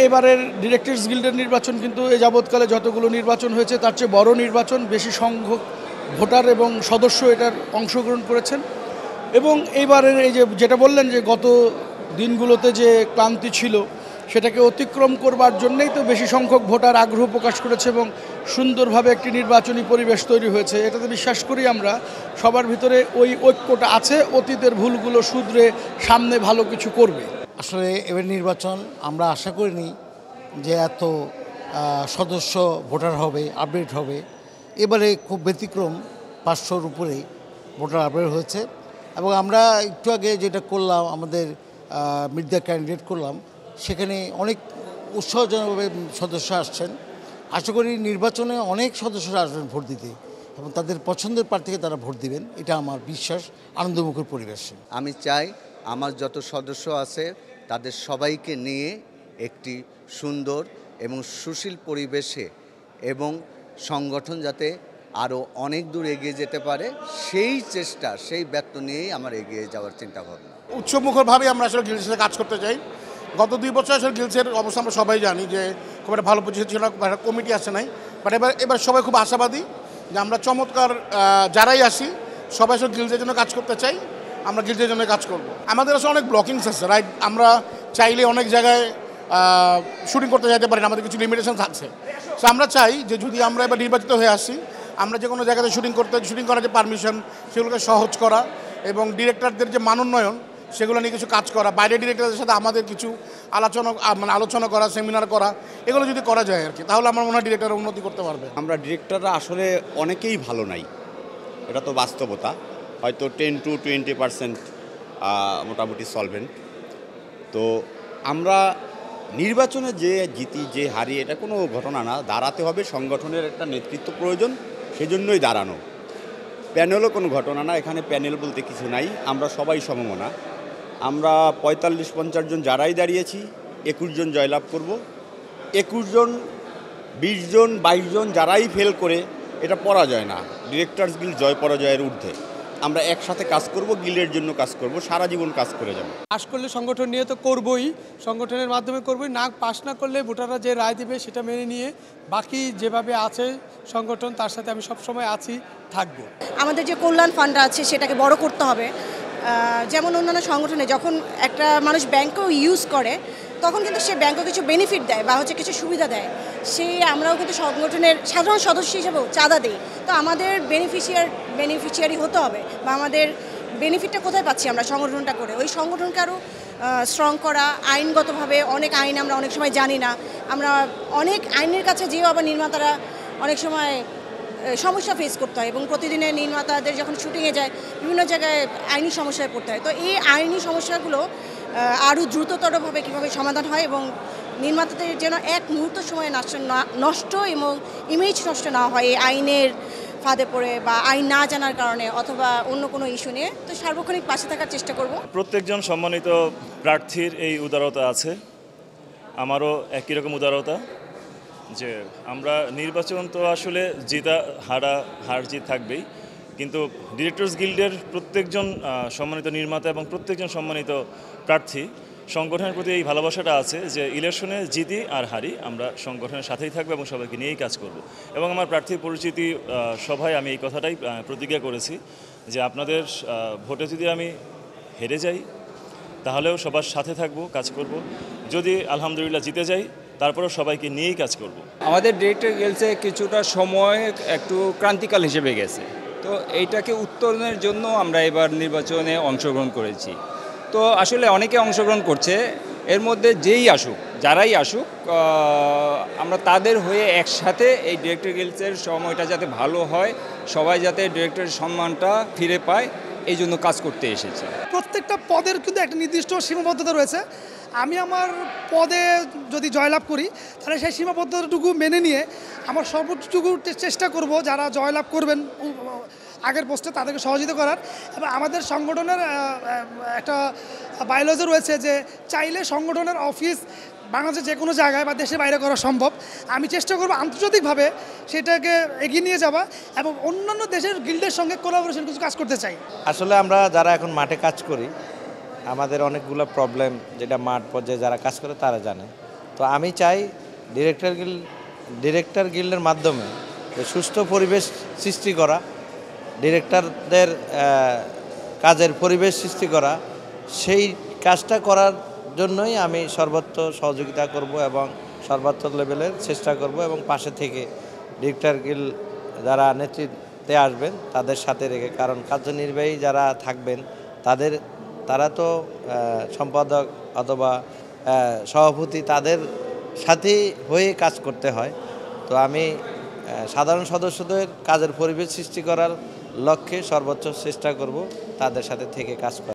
এবারের ডিরেক্টরস গিল্ডের নির্বাচন কিন্তু এ যাবৎকালে যতগুলো নির্বাচন হয়েছে তার চেয়ে বড় নির্বাচন, বেশি সংখ্যক ভোটার এবং সদস্য এটার অংশগ্রহণ করেছেন। এবং এইবারের এই যেটা বললেন যে গত দিনগুলোতে যে ক্লান্তি ছিল সেটাকে অতিক্রম করবার জন্যই তো বেশি সংখ্যক ভোটার আগ্রহ প্রকাশ করেছে এবং সুন্দরভাবে একটি নির্বাচনী পরিবেশ তৈরি হয়েছে। এটাতে বিশ্বাস করি আমরা সবার ভিতরে ওই ঐক্যটা আছে, অতীতের ভুলগুলো শুধরে সামনে ভালো কিছু করবে। আসলে এবার নির্বাচন আমরা আশা করিনি যে এত সদস্য ভোটার হবে, আপডেট হবে। এবারে খুব ব্যতিক্রম, 500-র উপরে ভোটার আপডেট হয়েছে। এবং আমরা একটু আগে যেটা করলাম, আমাদের মিডিয়া ক্যান্ডিডেট করলাম, সেখানে অনেক উৎসাহজনকভাবে সদস্য আসছেন। আশা করি নির্বাচনে অনেক সদস্যরা আসবেন ভোট দিতে এবং তাদের পছন্দের প্রার্থীকে তারা ভোট দিবেন, এটা আমার বিশ্বাস। আনন্দমুখর পরিবেশে আমি চাই আমার যত সদস্য আছে তাদের সবাইকে নিয়ে একটি সুন্দর এবং সুশীল পরিবেশে এবং সংগঠন যাতে আরও অনেক দূর এগিয়ে যেতে পারে সেই চেষ্টা, সেই ব্যর্থ নিয়েই আমার এগিয়ে যাওয়ার চিন্তাভাবনা। উৎসবমুখরভাবে আমরা আসলে গিল্ডের সাথে কাজ করতে চাই। গত 2 বছর আসলে গিল্ডের অবস্থা আমরা সবাই জানি যে খুব একটা ভালো পজিশন ছিল না, একটা কমিটি আসে নাই। বাট এবার সবাই খুব আশাবাদী যে আমরা চমৎকার যারাই আসি সবাই আসলে গিল্ডের জন্য কাজ করতে চাই, আমরা গিল্ডের জন্য কাজ করব। আমাদের আসলে অনেক ব্লকিংস আছে, রাইট? আমরা চাইলে অনেক জায়গায় শুটিং করতে যেতে পারি না, আমাদের কিছু লিমিটেশন আছে। সো আমরা চাই যে যদি আমরা এবার নির্বাচিত হয়ে আসি, আমরা যে কোনো জায়গাতে শুটিং করার যে পারমিশন সেগুলোকে সহজ করা এবং ডিরেক্টরদের যে মানোন্নয়ন সেগুলো নিয়ে কিছু কাজ করা, বাইরের ডিরেক্টরদের সাথে আমাদের কিছু আলোচনা করা, সেমিনার করা, এগুলো যদি করা যায় আর কি, তাহলে আমার মনে হয় ডিরেক্টর উন্নতি করতে পারবে। আমরা ডিরেক্টররা আসলে অনেকেই ভালো নাই, এটা তো বাস্তবতা। হয়তো 10-20% মোটামুটি সলভেন্ট। তো আমরা নির্বাচনে যে জিতি যে হারি এটা কোনো ঘটনা না, দাঁড়াতে হবে, সংগঠনের একটা নেতৃত্ব প্রয়োজন, সেজন্যই দাঁড়ানো। প্যানেলও কোনো ঘটনা না, এখানে প্যানেল বলতে কিছু নাই, আমরা সবাই সমমনা। আমরা 45-50 জন যারাই দাঁড়িয়েছি 21 জন জয়লাভ করব। 21 জন, 20 জন, 22 জন যারাই ফেল করে এটা পরাজয় না, ডিরেক্টরস গিল্ড জয় পরাজয়ের ঊর্ধ্বে। আমরা একসাথে কাজ করব, গিল্ডের জন্য কাজ করব, সারা জীবন কাজ করে যাব। পাশ করলে সংগঠন নিয়ে তো করবই, সংগঠনের মাধ্যমে করবই, না পাশ না করলে ভোটাররা যে রায় দেবে সেটা মেনে নিয়ে বাকি যেভাবে আছে সংগঠন তার সাথে আমি সবসময় আছি, থাকবো। আমাদের যে কল্যাণ ফান্ডটা আছে সেটাকে বড় করতে হবে। যেমন অন্যান্য সংগঠনে যখন একটা মানুষ ব্যাংকও ইউজ করে তখন কিন্তু সে ব্যাংকও কিছু বেনিফিট দেয় বা কিছু সুবিধা দেয়, আমরাও কিন্তু সংগঠনের সাধারণ সদস্য হিসেবেও চাঁদা দিই। তো আমাদের বেনিফিশিয়ারি হতে হবে বা আমাদের বেনিফিটটা কোথায় পাচ্ছি আমরা সংগঠনটা করে, ওই সংগঠনকে আরও স্ট্রং করা। আইনগতভাবে অনেক আইন আমরা অনেক সময় জানি না, আমরা অনেক আইনের কাছে যেও আবার নির্মাতারা অনেক সময় সমস্যা ফেস করতে হয় এবং প্রতিদিনের নির্মাতাদের যখন শুটিংয়ে যায় বিভিন্ন জায়গায় আইনি সমস্যায় পড়তে হয়। তো এই আইনি সমস্যাগুলো আরও দ্রুততরভাবে কীভাবে সমাধান হয় এবং নির্মাতাদের যেন এক মুহূর্ত সময় নষ্ট এবং ইমেজ নষ্ট না হয় এই আইনের ফাঁদে পড়ে বা আইন না জানার কারণে অথবা অন্য কোনো ইস্যু নিয়ে। তো সার্বক্ষণিক পাশে থাকার চেষ্টা করব। প্রত্যেকজন সম্মানিত প্রার্থীর এই উদারতা আছে, আমারও একই রকম উদারতা যে আমরা নির্বাচন তো আসলে হার জিত থাকবেই, কিন্তু ডিরেক্টরস গিল্ডের প্রত্যেকজন সম্মানিত নির্মাতা এবং প্রত্যেকজন সম্মানিত প্রার্থী সংগঠনের প্রতি এই ভালোবাসাটা আছে যে ইলেকশনে জিতি আর হারি আমরা সংগঠনের সাথেই থাকবো এবং সবাইকে নিয়েই কাজ করব। এবং আমার প্রার্থী পরিচিতি সভায় আমি এই কথাটাই প্রতিজ্ঞা করেছি যে আপনাদের ভোটে যদি আমি হেরে যাই তাহলেও সবার সাথে থাকবো, কাজ করব। যদি আলহামদুলিল্লাহ জিতে যাই তারপরেও সবাইকে নিয়েই কাজ করব। আমাদের ডিরেক্টর গিল্ডে কিছুটা সময় একটু ক্রান্তিকাল হিসেবে গেছে, তো এইটাকে উত্তরণের জন্য আমরা এবার নির্বাচনে অংশগ্রহণ করেছি। তো আসলে অনেকে অংশগ্রহণ করছে, এর মধ্যে যারাই আসুক আমরা তাদের হয়ে একসাথে এই ডিরেক্টর গিল্ডের সময়টা যাতে ভালো হয়, সবাই যাতে ডিরেক্টরের সম্মানটা ফিরে পায়, এই জন্য কাজ করতে এসেছে। প্রত্যেকটা পদের কিন্তু একটা নির্দিষ্ট সীমাবদ্ধতা রয়েছে। আমি আমার পদে যদি জয়লাভ করি তাহলে সেই সীমাবদ্ধতাটুকু মেনে নিয়ে আমার সর্বোচ্চটুকু চেষ্টা করব যারা জয়লাভ করবেন আগের পোস্টে তাদেরকে সহযোগিতা করার। এবং আমাদের সংগঠনের একটা বায়োলজি রয়েছে যে চাইলে সংগঠনের অফিস বাংলাদেশের যে কোনো জায়গায় বা দেশের বাইরে করা সম্ভব। আমি চেষ্টা করব আন্তর্জাতিকভাবে সেটাকে এগিয়ে নিয়ে যাওয়া এবং অন্যান্য দেশের গিল্ডের সঙ্গে কোলাবোরেশন কিছু কাজ করতে চাই। আসলে আমরা যারা এখন মাঠে কাজ করি আমাদের অনেকগুলো প্রবলেম, যেটা মাঠ পর্যায়ে যারা কাজ করে তারা জানে। তো আমি চাই ডিরেক্টর গিল্ডের মাধ্যমে যে সুষ্ঠু পরিবেশ সৃষ্টি করা, ডিরেক্টরদের কাজের পরিবেশ সৃষ্টি করা, সেই কাজটা করার জন্যই আমি সর্বোচ্চ সহযোগিতা করব এবং সর্বোচ্চ লেভেলের চেষ্টা করব এবং পাশে থেকে ডিরেক্টর গিল্ড যারা নেতৃত্বে আসবেন তাদের সাথে রেখে, কারণ কার্যনির্বাহী যারা থাকবেন তারা তো সম্পাদক অথবা সভাপতি তাদের সাথেই হয়ে কাজ করতে হয়। তো আমি সাধারণ সদস্যদের কাজের পরিবেশ সৃষ্টি করার লক্ষ্যে সর্বোচ্চ চেষ্টা করব তাদের সাথে থেকে কাজ করা।